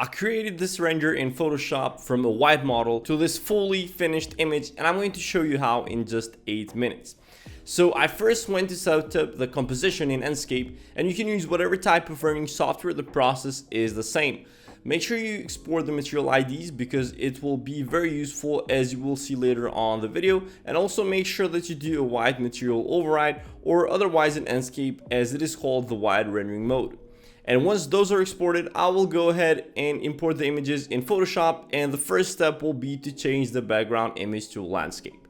I created this render in Photoshop from a white model to this fully finished image, and I'm going to show you how in just 8 minutes. So I first went to set up the composition in Enscape, and you can use whatever type of rendering software. The process is the same. Make sure you export the material IDs because it will be very useful, as you will see later on the video, and also make sure that you do a white material override, or otherwise in Enscape as it is called the white rendering mode. And once those are exported, I will go ahead and import the images in Photoshop, and the first step will be to change the background image to a landscape.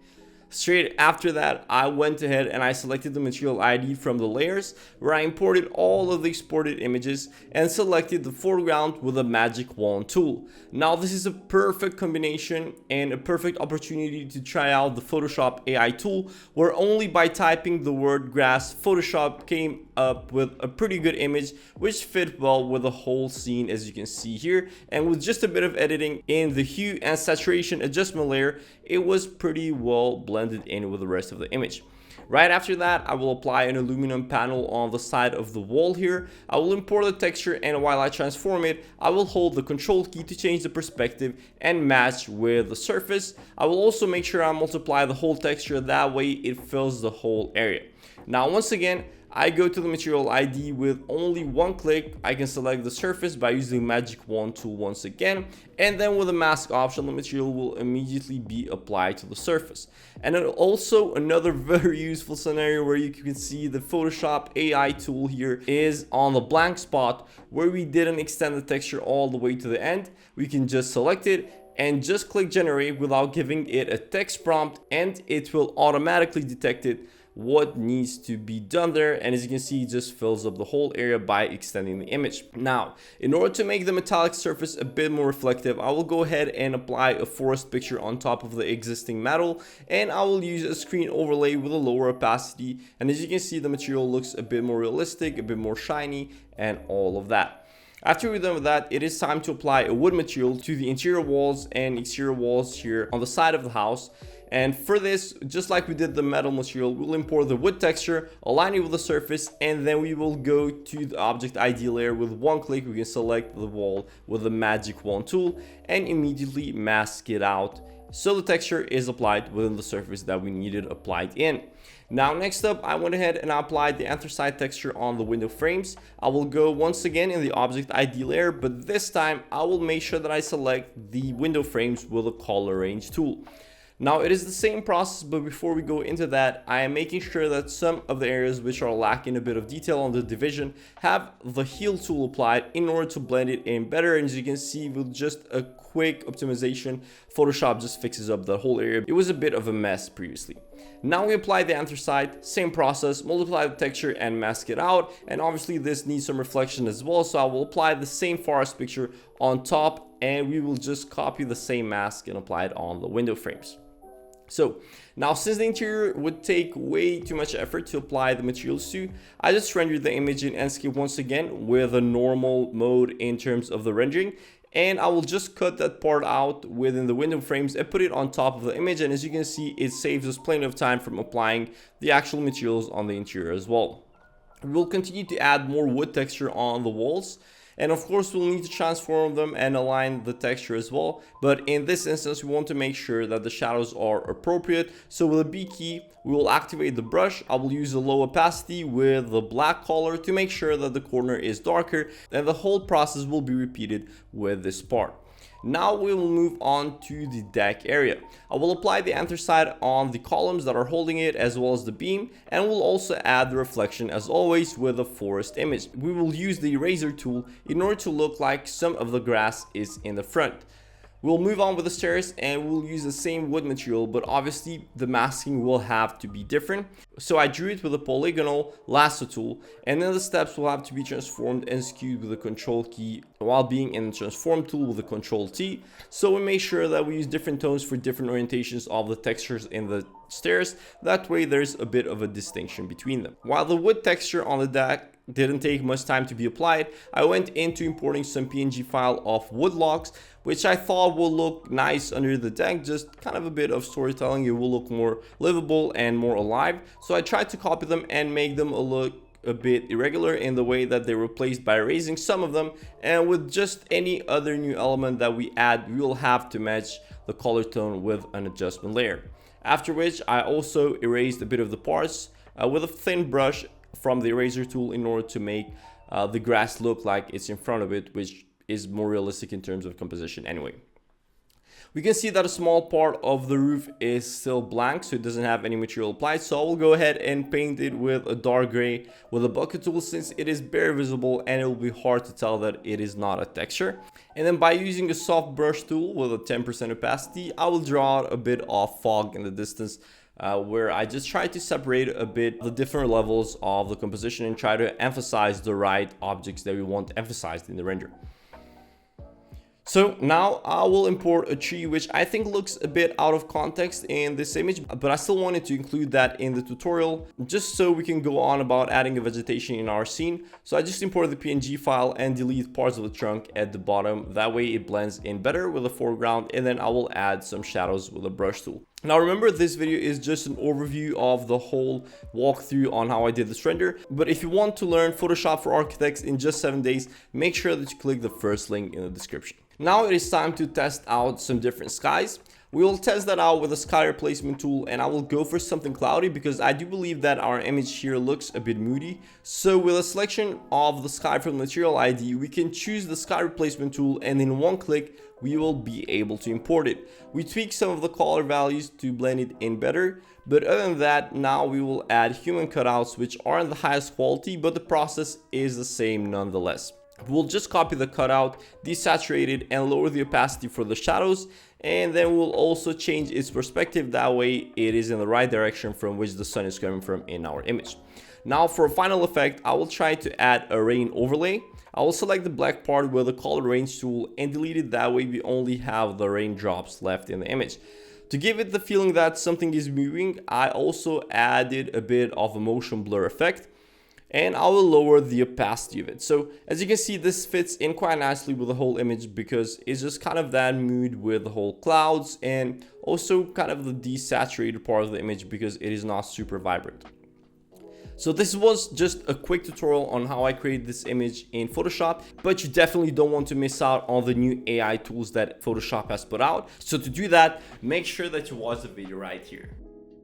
Straight after that, I went ahead and I selected the material ID from the layers, where I imported all of the exported images and selected the foreground with the magic wand tool. Now this is a perfect combination and a perfect opportunity to try out the Photoshop AI tool, where only by typing the word grass, Photoshop came up with a pretty good image which fit well with the whole scene, as you can see here. And with just a bit of editing in the hue and saturation adjustment layer, it was pretty well blended in with the rest of the image. Right after that, I will apply an aluminum panel on the side of the wall here. I will import the texture, and while I transform it, I will hold the control key to change the perspective and match with the surface. I will also make sure I multiply the whole texture, that way it fills the whole area. Now once again, I go to the material ID with only one click. I can select the surface by using magic wand tool once again, and then with the mask option, the material will immediately be applied to the surface. And then also another very useful scenario where you can see the Photoshop AI tool here is on the blank spot where we didn't extend the texture all the way to the end. We can just select it and just click generate without giving it a text prompt, and it will automatically detect it what needs to be done there. And as you can see, it just fills up the whole area by extending the image. Now, in order to make the metallic surface a bit more reflective, I will go ahead and apply a forest picture on top of the existing metal, and I will use a screen overlay with a lower opacity. And as you can see, the material looks a bit more realistic, a bit more shiny, and all of that. After we're done with that, it is time to apply a wood material to the interior walls and exterior walls here on the side of the house. And for this, just like we did the metal material, we'll import the wood texture, align it with the surface, and then we will go to the object ID layer. With one click, we can select the wall with the magic wand tool and immediately mask it out, so the texture is applied within the surface that we needed applied in. Now next up, I went ahead and I applied the anthracite texture on the window frames. I will go once again in the object ID layer, but this time I will make sure that I select the window frames with the color range tool. Now it is the same process, but before we go into that, I am making sure that some of the areas which are lacking a bit of detail on the division have the heal tool applied in order to blend it in better. And as you can see, with just a quick optimization, Photoshop just fixes up the whole area. It was a bit of a mess previously. Now we apply the anthracite, same process, multiply the texture and mask it out. And obviously this needs some reflection as well, so I will apply the same forest picture on top, and we will just copy the same mask and apply it on the window frames. So now, since the interior would take way too much effort to apply the materials to, I just rendered the image in Enscape once again with a normal mode in terms of the rendering. And I will just cut that part out within the window frames and put it on top of the image. And as you can see, it saves us plenty of time from applying the actual materials on the interior as well. We'll continue to add more wood texture on the walls. And of course, we'll need to transform them and align the texture as well. But in this instance, we want to make sure that the shadows are appropriate. So with a B key, we will activate the brush. I will use a low opacity with the black color to make sure that the corner is darker. And the whole process will be repeated with this part. Now we will move on to the deck area. I will apply the anthracite on the columns that are holding it as well as the beam, and we'll also add the reflection as always with a forest image. We will use the eraser tool in order to look like some of the grass is in the front. We'll move on with the stairs and we'll use the same wood material, but obviously the masking will have to be different. So I drew it with a polygonal lasso tool, and then the steps will have to be transformed and skewed with the control key while being in the transform tool with the control T. So we make sure that we use different tones for different orientations of the textures in the stairs. That way there's a bit of a distinction between them. While the wood texture on the deck didn't take much time to be applied, I went into importing some PNG file of wood logs, which I thought will look nice under the deck. Just kind of a bit of storytelling. It will look more livable and more alive. So I tried to copy them and make them look a bit irregular in the way that they were placed by erasing some of them, and with just any other new element that we add, we will have to match the color tone with an adjustment layer. After which I also erased a bit of the parts with a thin brush from the eraser tool in order to make the grass look like it's in front of it, which is more realistic in terms of composition anyway. We can see that a small part of the roof is still blank, so it doesn't have any material applied. So I will go ahead and paint it with a dark gray with a bucket tool, since it is very visible and it will be hard to tell that it is not a texture. And then by using a soft brush tool with a 10% opacity, I will draw out a bit of fog in the distance, where I just try to separate a bit the different levels of the composition and try to emphasize the right objects that we want emphasized in the render. So now I will import a tree, which I think looks a bit out of context in this image, but I still wanted to include that in the tutorial just so we can go on about adding a vegetation in our scene. So I just imported the PNG file and delete parts of the trunk at the bottom. That way it blends in better with the foreground, and then I will add some shadows with a brush tool. Now remember, this video is just an overview of the whole walkthrough on how I did this render, but if you want to learn Photoshop for Architects in just 7 days, make sure that you click the first link in the description. Now it is time to test out some different skies. We will test that out with a sky replacement tool, and I will go for something cloudy because I do believe that our image here looks a bit moody. So with a selection of the sky from Material ID, we can choose the sky replacement tool, and in one click we will be able to import it. We tweak some of the color values to blend it in better, but other than that, now we will add human cutouts, which aren't the highest quality, but the process is the same nonetheless. We'll just copy the cutout, desaturate it, and lower the opacity for the shadows, and then we'll also change its perspective. That way it is in the right direction from which the sun is coming from in our image. Now for a final effect, I will try to add a rain overlay. I will select the black part with the color range tool and delete it. That way we only have the raindrops left in the image. To give it the feeling that something is moving, I also added a bit of a motion blur effect, and I will lower the opacity of it. So as you can see, this fits in quite nicely with the whole image because it's just kind of that mood with the whole clouds, and also kind of the desaturated part of the image because it is not super vibrant. So this was just a quick tutorial on how I created this image in Photoshop, but you definitely don't want to miss out on the new AI tools that Photoshop has put out. So to do that, make sure that you watch the video right here.